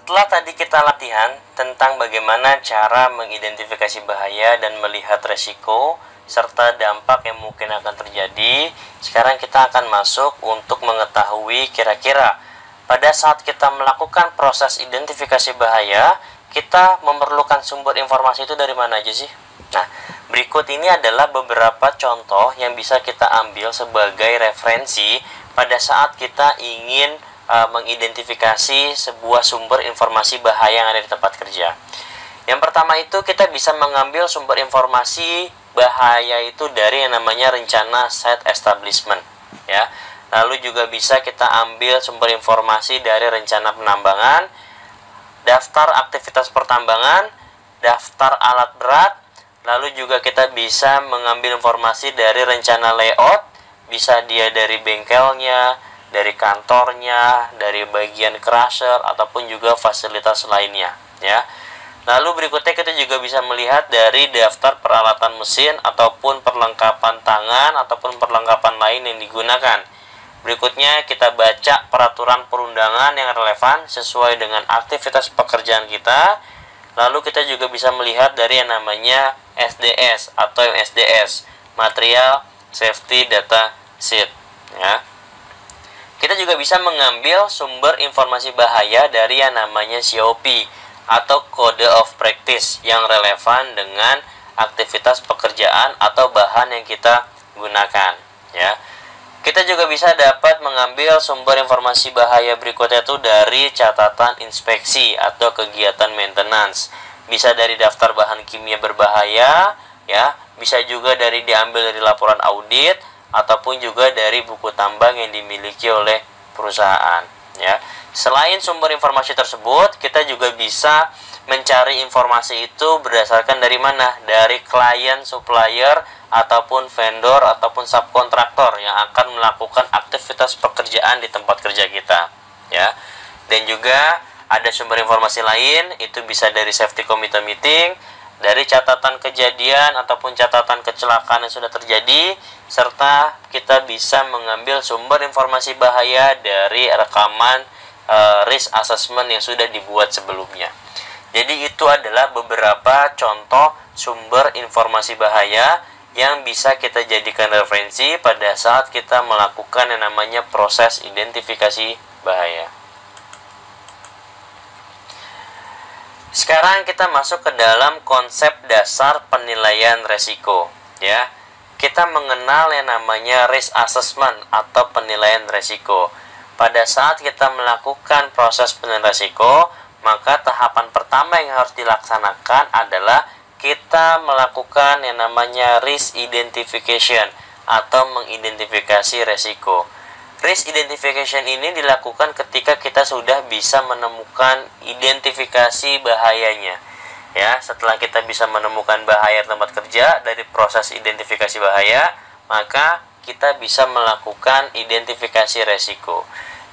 Setelah tadi kita latihan tentang bagaimana cara mengidentifikasi bahaya dan melihat resiko serta dampak yang mungkin akan terjadi, sekarang kita akan masuk untuk mengetahui kira-kira pada saat kita melakukan proses identifikasi bahaya, kita memerlukan sumber informasi itu dari mana aja sih? Nah, berikut ini adalah beberapa contoh yang bisa kita ambil sebagai referensi pada saat kita ingin mengidentifikasi sebuah sumber informasi bahaya yang ada di tempat kerja. Yang pertama itu kita bisa mengambil sumber informasi bahaya itu dari yang namanya rencana site establishment, ya. Lalu juga bisa kita ambil sumber informasi dari rencana penambangan, daftar aktivitas pertambangan, daftar alat berat. Lalu juga kita bisa mengambil informasi dari rencana layout, bisa dia dari bengkelnya, dari kantornya, dari bagian crusher, ataupun juga fasilitas lainnya, ya. Lalu berikutnya kita juga bisa melihat dari daftar peralatan mesin ataupun perlengkapan tangan ataupun perlengkapan lain yang digunakan. Berikutnya kita baca peraturan perundangan yang relevan sesuai dengan aktivitas pekerjaan kita. Lalu kita juga bisa melihat dari yang namanya SDS atau SDS, Material Safety Data Sheet, ya. Kita juga bisa mengambil sumber informasi bahaya dari yang namanya COP atau Code of Practice yang relevan dengan aktivitas pekerjaan atau bahan yang kita gunakan, ya. Kita juga bisa dapat mengambil sumber informasi bahaya berikutnya itu dari catatan inspeksi atau kegiatan maintenance. Bisa dari daftar bahan kimia berbahaya, ya. Bisa juga diambil dari laporan audit ataupun juga dari buku tambang yang dimiliki oleh perusahaan, ya. Selain sumber informasi tersebut, kita juga bisa mencari informasi itu berdasarkan dari mana? Dari klien, supplier, ataupun vendor, ataupun subkontraktor yang akan melakukan aktivitas pekerjaan di tempat kerja kita, ya. Dan juga ada sumber informasi lain, itu bisa dari safety committee meeting, dari catatan kejadian ataupun catatan kecelakaan yang sudah terjadi, serta kita bisa mengambil sumber informasi bahaya dari rekaman risk assessment yang sudah dibuat sebelumnya. Jadi itu adalah beberapa contoh sumber informasi bahaya yang bisa kita jadikan referensi pada saat kita melakukan yang namanya proses identifikasi bahaya. Sekarang kita masuk ke dalam konsep dasar penilaian resiko, ya. Kita mengenal yang namanya risk assessment atau penilaian resiko. Pada saat kita melakukan proses penilaian resiko, maka tahapan pertama yang harus dilaksanakan adalah kita melakukan yang namanya risk identification atau mengidentifikasi resiko. Risk identification ini dilakukan ketika kita sudah bisa menemukan identifikasi bahayanya, ya. Setelah kita bisa menemukan bahaya tempat kerja dari proses identifikasi bahaya, maka kita bisa melakukan identifikasi resiko.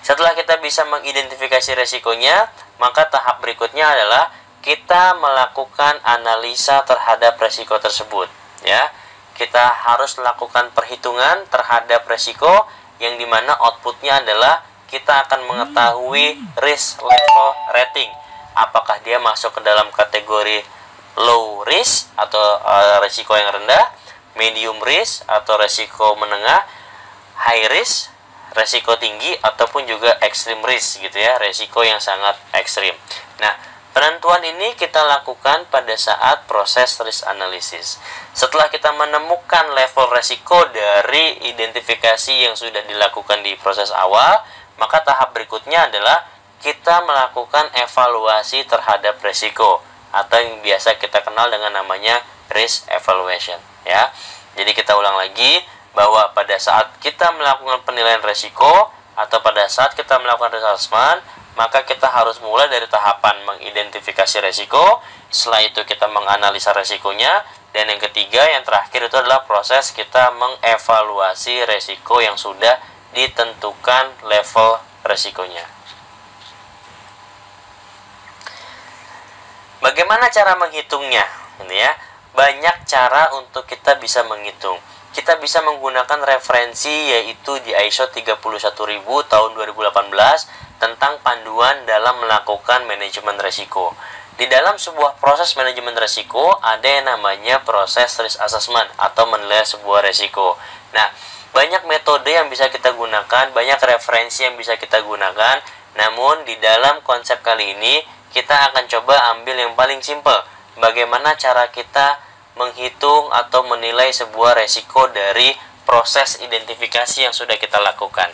Setelah kita bisa mengidentifikasi resikonya, maka tahap berikutnya adalah kita melakukan analisa terhadap resiko tersebut, ya. Kita harus melakukan perhitungan terhadap resiko yang dimana outputnya adalah kita akan mengetahui risk level rating, apakah dia masuk ke dalam kategori low risk atau resiko yang rendah, medium risk atau resiko menengah, high risk resiko tinggi, ataupun juga extreme risk gitu ya, resiko yang sangat ekstrim. Nah, penentuan ini kita lakukan pada saat proses risk analysis. Setelah kita menemukan level resiko dari identifikasi yang sudah dilakukan di proses awal, maka tahap berikutnya adalah kita melakukan evaluasi terhadap resiko atau yang biasa kita kenal dengan namanya risk evaluation, ya. Jadi kita ulang lagi bahwa pada saat kita melakukan penilaian resiko atau pada saat kita melakukan risk assessment, maka kita harus mulai dari tahapan mengidentifikasi resiko. Setelah itu kita menganalisa resikonya, dan yang ketiga, yang terakhir itu adalah proses kita mengevaluasi resiko yang sudah ditentukan level resikonya. Bagaimana cara menghitungnya? Ini ya, banyak cara untuk kita bisa menghitung. Kita bisa menggunakan referensi yaitu di ISO 31000 tahun 2018 tentang panduan dalam melakukan manajemen risiko. Di dalam sebuah proses manajemen risiko ada yang namanya proses risk assessment atau menilai sebuah risiko. Nah, banyak metode yang bisa kita gunakan, banyak referensi yang bisa kita gunakan. Namun di dalam konsep kali ini kita akan coba ambil yang paling simpel. Bagaimana cara kita menghitung atau menilai sebuah risiko dari proses identifikasi yang sudah kita lakukan.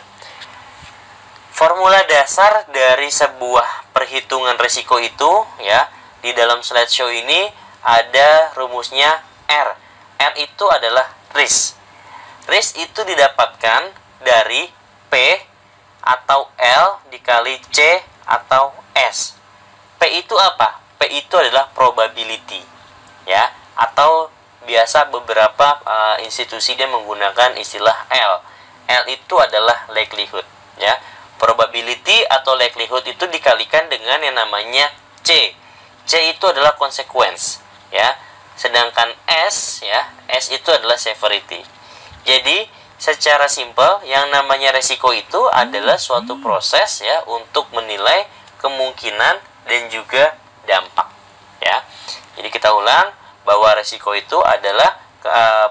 Formula dasar dari sebuah perhitungan risiko itu, ya, di dalam slideshow ini ada rumusnya R. R itu adalah risk. Risk itu didapatkan dari P atau L dikali C atau S. P itu apa? P itu adalah probability, ya, atau biasa beberapa institusi dia menggunakan istilah L. L itu adalah likelihood, ya. Probability atau likelihood itu dikalikan dengan yang namanya C. C itu adalah consequence, ya. Sedangkan S, ya, S itu adalah severity. Jadi secara simpel yang namanya resiko itu adalah suatu proses, ya, untuk menilai kemungkinan dan juga dampak, ya. Jadi kita ulang bahwa resiko itu adalah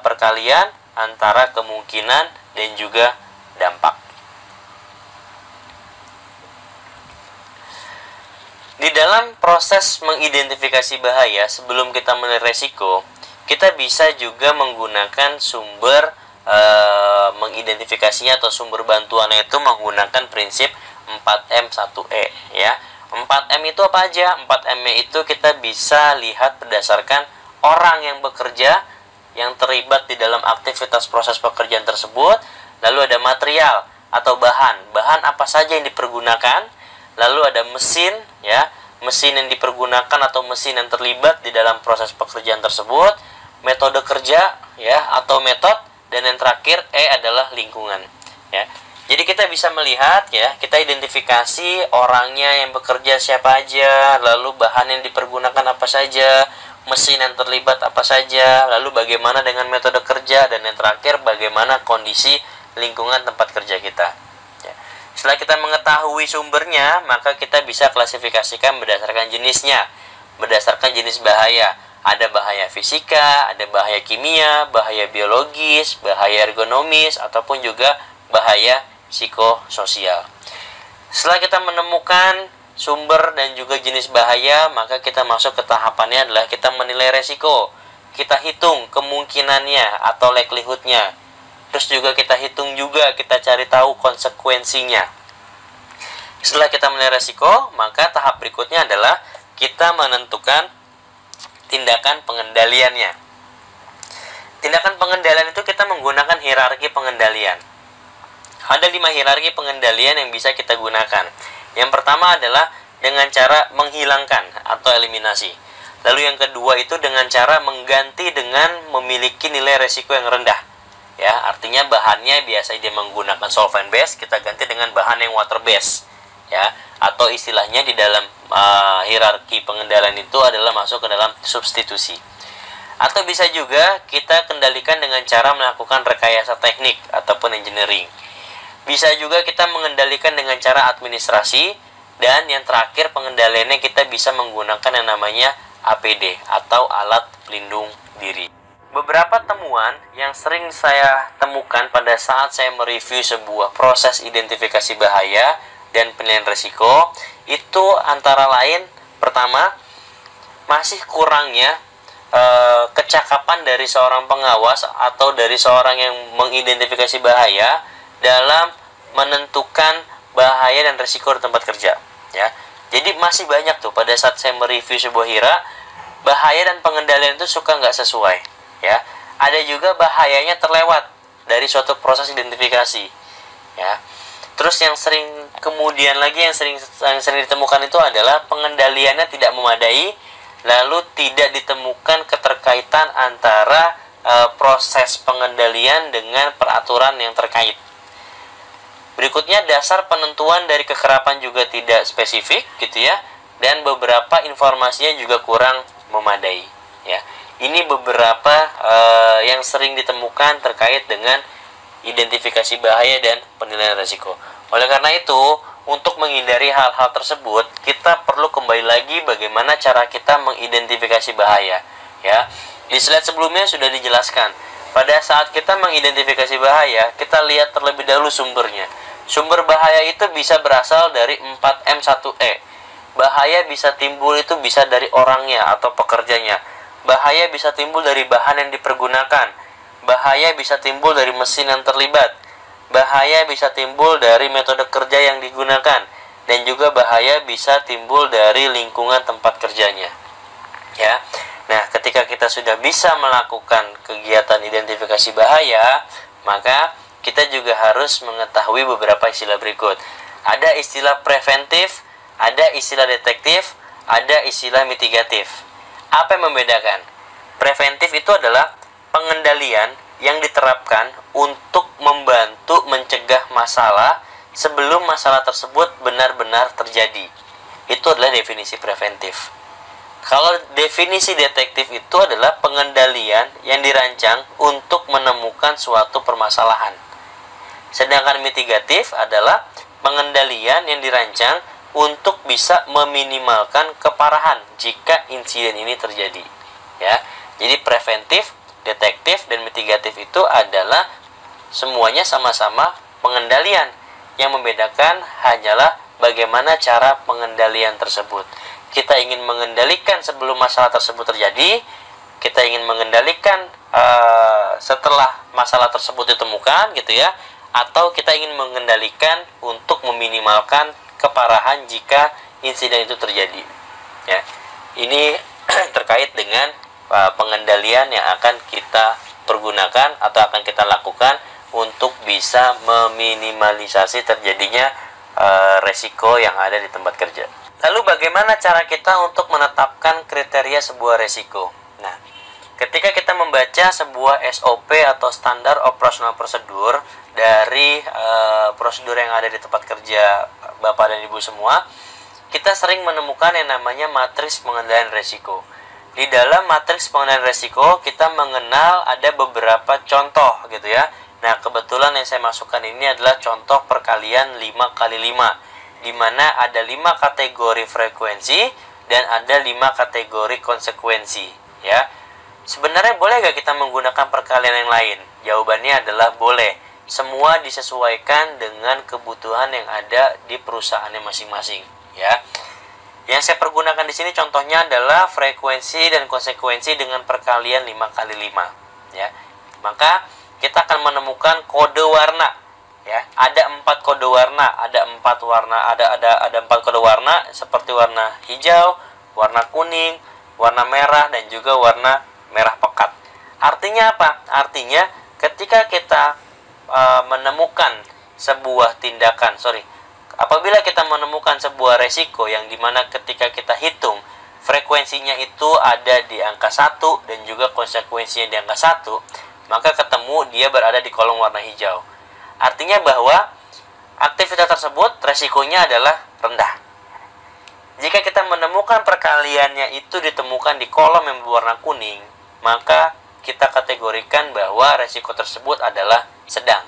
perkalian antara kemungkinan dan juga dampak. Di dalam proses mengidentifikasi bahaya sebelum kita menilai resiko, kita bisa juga menggunakan sumber mengidentifikasinya atau sumber bantuannya itu menggunakan prinsip 4M1E, ya. 4M itu apa aja? 4M itu kita bisa lihat berdasarkan orang yang bekerja yang terlibat di dalam aktivitas proses pekerjaan tersebut, lalu ada material atau bahan apa saja yang dipergunakan, lalu ada mesin, ya, mesin yang dipergunakan atau mesin yang terlibat di dalam proses pekerjaan tersebut, metode kerja, ya, atau metode, dan yang terakhir E adalah lingkungan, ya. Jadi kita bisa melihat, ya, kita identifikasi orangnya yang bekerja siapa aja, lalu bahan yang dipergunakan apa saja, mesin yang terlibat apa saja, lalu bagaimana dengan metode kerja, dan yang terakhir bagaimana kondisi lingkungan tempat kerja kita, ya. Setelah kita mengetahui sumbernya, maka kita bisa klasifikasikan berdasarkan jenisnya, berdasarkan jenis bahaya. Ada bahaya fisika, ada bahaya kimia, bahaya biologis, bahaya ergonomis, ataupun juga bahaya psikososial. Setelah kita menemukan sumber dan juga jenis bahaya, maka kita masuk ke tahapannya adalah kita menilai resiko. Kita hitung kemungkinannya atau likelihoodnya. Terus juga kita hitung juga, kita cari tahu konsekuensinya. Setelah kita menilai resiko, maka tahap berikutnya adalah kita menentukan tindakan pengendaliannya. Tindakan pengendalian itu kita menggunakan hierarki pengendalian. Ada 5 hierarki pengendalian yang bisa kita gunakan. Yang pertama adalah dengan cara menghilangkan atau eliminasi. Lalu yang kedua itu dengan cara mengganti dengan memiliki nilai resiko yang rendah. Ya, artinya bahannya biasanya dia menggunakan solvent base, kita ganti dengan bahan yang water base. Ya, atau istilahnya di dalam hierarki pengendalian itu adalah masuk ke dalam substitusi. Atau bisa juga kita kendalikan dengan cara melakukan rekayasa teknik ataupun engineering. Bisa juga kita mengendalikan dengan cara administrasi, dan yang terakhir pengendaliannya kita bisa menggunakan yang namanya APD atau alat pelindung diri. Beberapa temuan yang sering saya temukan pada saat saya mereview sebuah proses identifikasi bahaya dan penilaian risiko itu antara lain, pertama, masih kurangnya kecakapan dari seorang pengawas atau dari seorang yang mengidentifikasi bahaya dalam menentukan bahaya dan risiko di tempat kerja, ya. Jadi masih banyak tuh pada saat saya mereview sebuah hira, bahaya dan pengendalian itu suka nggak sesuai, ya. Ada juga bahayanya terlewat dari suatu proses identifikasi, ya. Terus yang sering kemudian lagi yang sering ditemukan itu adalah pengendaliannya tidak memadai, lalu tidak ditemukan keterkaitan antara proses pengendalian dengan peraturan yang terkait. Berikutnya dasar penentuan dari kekerapan juga tidak spesifik, gitu ya, dan beberapa informasinya juga kurang memadai, ya. Ini beberapa yang sering ditemukan terkait dengan identifikasi bahaya dan penilaian risiko. Oleh karena itu, untuk menghindari hal-hal tersebut, kita perlu kembali lagi bagaimana cara kita mengidentifikasi bahaya. Ya, di slide sebelumnya sudah dijelaskan. Pada saat kita mengidentifikasi bahaya, kita lihat terlebih dahulu sumbernya. Sumber bahaya itu bisa berasal dari 4M1E. Bahaya bisa timbul itu bisa dari orangnya atau pekerjanya. Bahaya bisa timbul dari bahan yang dipergunakan. Bahaya bisa timbul dari mesin yang terlibat. Bahaya bisa timbul dari metode kerja yang digunakan, dan juga bahaya bisa timbul dari lingkungan tempat kerjanya. Ya. Nah, ketika kita sudah bisa melakukan kegiatan identifikasi bahaya, maka kita juga harus mengetahui beberapa istilah berikut. Ada istilah preventif, ada istilah detektif, ada istilah mitigatif. Apa yang membedakan? Preventif itu adalah pengendalian yang diterapkan untuk membantu mencegah masalah sebelum masalah tersebut benar-benar terjadi. Itu adalah definisi preventif. Kalau definisi detektif itu adalah pengendalian yang dirancang untuk menemukan suatu permasalahan. Sedangkan mitigatif adalah pengendalian yang dirancang untuk bisa meminimalkan keparahan jika insiden ini terjadi. Ya, jadi preventif, detektif, dan mitigatif itu adalah semuanya sama-sama pengendalian. Yang membedakan hanyalah bagaimana cara pengendalian tersebut. Kita ingin mengendalikan sebelum masalah tersebut terjadi, kita ingin mengendalikan setelah masalah tersebut ditemukan, gitu ya, atau kita ingin mengendalikan untuk meminimalkan keparahan jika insiden itu terjadi. Ya, ini terkait dengan pengendalian yang akan kita pergunakan atau akan kita lakukan untuk bisa meminimalisasi terjadinya resiko yang ada di tempat kerja. Lalu bagaimana cara kita untuk menetapkan kriteria sebuah resiko? Nah, ketika kita membaca sebuah SOP atau standar operasional prosedur dari prosedur yang ada di tempat kerja Bapak dan Ibu semua, kita sering menemukan yang namanya matriks pengendalian resiko. Di dalam matriks pengendalian resiko, kita mengenal ada beberapa contoh, gitu ya. Nah, kebetulan yang saya masukkan ini adalah contoh perkalian 5x5, di mana ada 5 kategori frekuensi dan ada 5 kategori konsekuensi. Ya, sebenarnya boleh nggak kita menggunakan perkalian yang lain? Jawabannya adalah boleh. Semua disesuaikan dengan kebutuhan yang ada di perusahaannya masing-masing. Ya, yang saya pergunakan di sini contohnya adalah frekuensi dan konsekuensi dengan perkalian 5x5. Ya, maka kita akan menemukan kode warna. Ya, ada 4 kode warna, ada 4 kode warna seperti warna hijau, warna kuning, warna merah, dan juga warna merah pekat. Artinya apa? Artinya ketika kita menemukan sebuah tindakan, apabila kita menemukan sebuah resiko yang dimana ketika kita hitung frekuensinya itu ada di angka 1 dan juga konsekuensinya di angka 1, maka ketemu dia berada di kolom warna hijau. Artinya bahwa aktivitas tersebut resikonya adalah rendah. Jika kita menemukan perkaliannya itu ditemukan di kolom yang berwarna kuning, maka kita kategorikan bahwa resiko tersebut adalah sedang.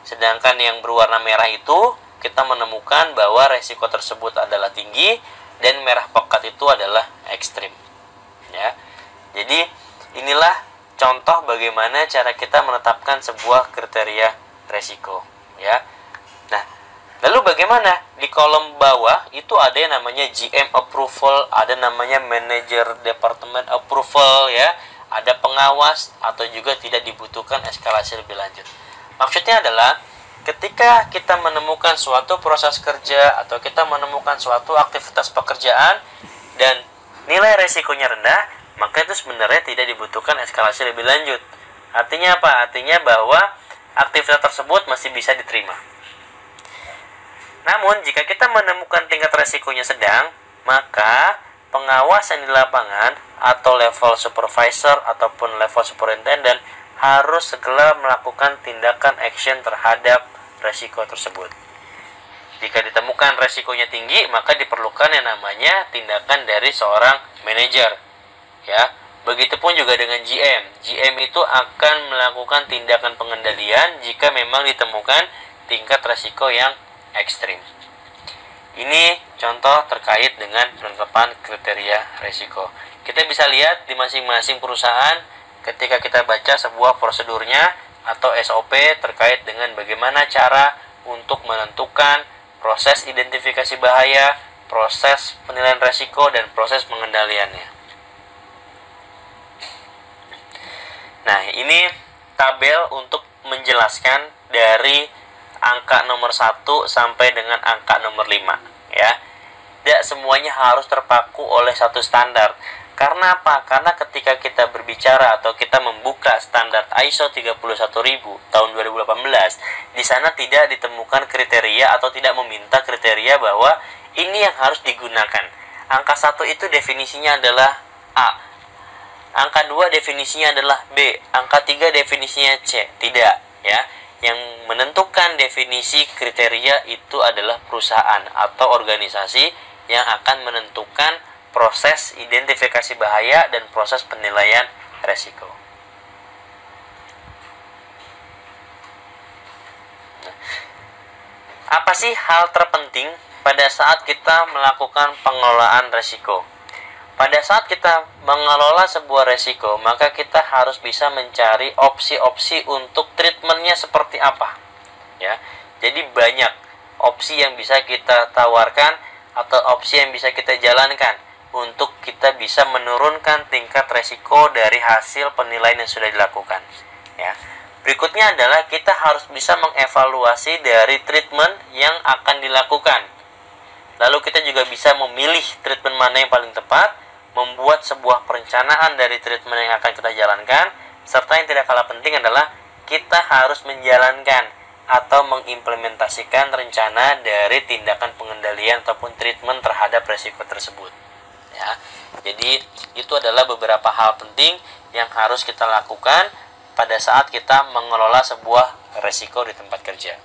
Sedangkan yang berwarna merah itu kita menemukan bahwa resiko tersebut adalah tinggi, dan merah pekat itu adalah ekstrim. Ya. Jadi inilah contoh bagaimana cara kita menetapkan sebuah kriteria resiko, ya. Nah, lalu bagaimana? Di kolom bawah itu ada yang namanya GM approval, ada namanya manager department approval, ya. Ada pengawas atau juga tidak dibutuhkan eskalasi lebih lanjut. Maksudnya adalah ketika kita menemukan suatu proses kerja atau kita menemukan suatu aktivitas pekerjaan dan nilai resikonya rendah, maka itu sebenarnya tidak dibutuhkan eskalasi lebih lanjut. Artinya apa? Artinya bahwa aktivitas tersebut masih bisa diterima. Namun, jika kita menemukan tingkat resikonya sedang, maka pengawas yang di lapangan atau level supervisor ataupun level superintendent harus segera melakukan tindakan action terhadap resiko tersebut. Jika ditemukan resikonya tinggi, maka diperlukan yang namanya tindakan dari seorang manajer. Ya. Begitupun juga dengan GM. GM itu akan melakukan tindakan pengendalian jika memang ditemukan tingkat resiko yang ekstrim. Ini contoh terkait dengan penetapan kriteria resiko. Kita bisa lihat di masing-masing perusahaan ketika kita baca sebuah prosedurnya atau SOP terkait dengan bagaimana cara untuk menentukan proses identifikasi bahaya, proses penilaian resiko, dan proses pengendaliannya. Nah, ini tabel untuk menjelaskan dari angka nomor 1 sampai dengan angka nomor 5 ya. Tidak semuanya harus terpaku oleh satu standar. Karena apa? Karena ketika kita berbicara atau kita membuka standar ISO 31000 tahun 2018, di sana tidak ditemukan kriteria atau tidak meminta kriteria bahwa ini yang harus digunakan. Angka 1 itu definisinya adalah A. Angka 2 definisinya adalah B. Angka 3 definisinya C. Tidak, ya. Yang menentukan definisi kriteria itu adalah perusahaan atau organisasi yang akan menentukan proses identifikasi bahaya dan proses penilaian resiko. Apa sih hal terpenting pada saat kita melakukan pengelolaan resiko? Pada saat kita mengelola sebuah resiko, maka kita harus bisa mencari opsi-opsi untuk treatmentnya seperti apa. Ya, jadi banyak opsi yang bisa kita tawarkan atau opsi yang bisa kita jalankan untuk kita bisa menurunkan tingkat resiko dari hasil penilaian yang sudah dilakukan. Ya, berikutnya adalah kita harus bisa mengevaluasi dari treatment yang akan dilakukan. Lalu kita juga bisa memilih treatment mana yang paling tepat, membuat sebuah perencanaan dari treatment yang akan kita jalankan, serta yang tidak kalah penting adalah kita harus menjalankan atau mengimplementasikan rencana dari tindakan pengendalian ataupun treatment terhadap resiko tersebut. Ya, jadi itu adalah beberapa hal penting yang harus kita lakukan pada saat kita mengelola sebuah resiko di tempat kerja.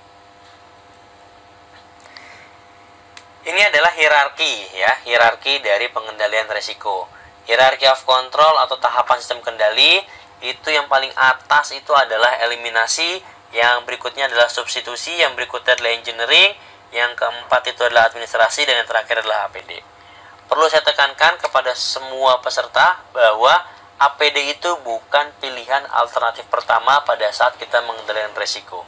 Ini adalah hierarki ya, hierarki dari pengendalian resiko. Hierarchy of control atau tahapan sistem kendali, itu yang paling atas itu adalah eliminasi, yang berikutnya adalah substitusi, yang berikutnya adalah engineering, yang keempat itu adalah administrasi, dan yang terakhir adalah APD. Perlu saya tekankan kepada semua peserta bahwa APD itu bukan pilihan alternatif pertama pada saat kita mengendalikan resiko.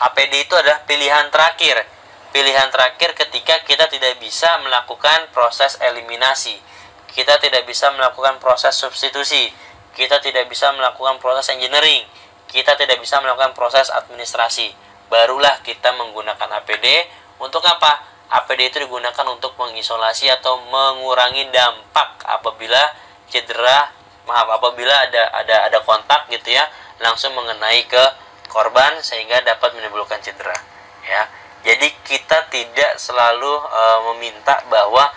APD itu adalah pilihan terakhir. Pilihan terakhir ketika kita tidak bisa melakukan proses eliminasi, kita tidak bisa melakukan proses substitusi, kita tidak bisa melakukan proses engineering, kita tidak bisa melakukan proses administrasi. Barulah kita menggunakan APD. Untuk apa? APD itu digunakan untuk mengisolasi atau mengurangi dampak apabila apabila ada kontak gitu ya, langsung mengenai ke korban sehingga dapat menimbulkan cedera. Ya. Jadi kita tidak selalu meminta bahwa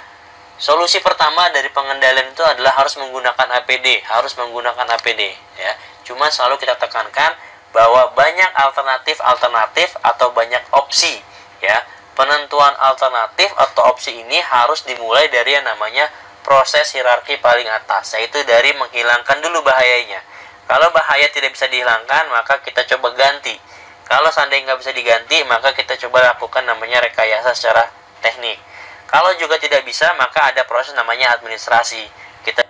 solusi pertama dari pengendalian itu adalah harus menggunakan APD, ya. Cuma selalu kita tekankan bahwa banyak alternatif atau banyak opsi, ya. Penentuan alternatif atau opsi ini harus dimulai dari yang namanya proses hierarki paling atas, yaitu dari menghilangkan dulu bahayanya. Kalau bahaya tidak bisa dihilangkan, maka kita coba ganti. Kalau seandainya nggak bisa diganti, maka kita coba lakukan namanya rekayasa secara teknik. Kalau juga tidak bisa, maka ada proses namanya administrasi. Kita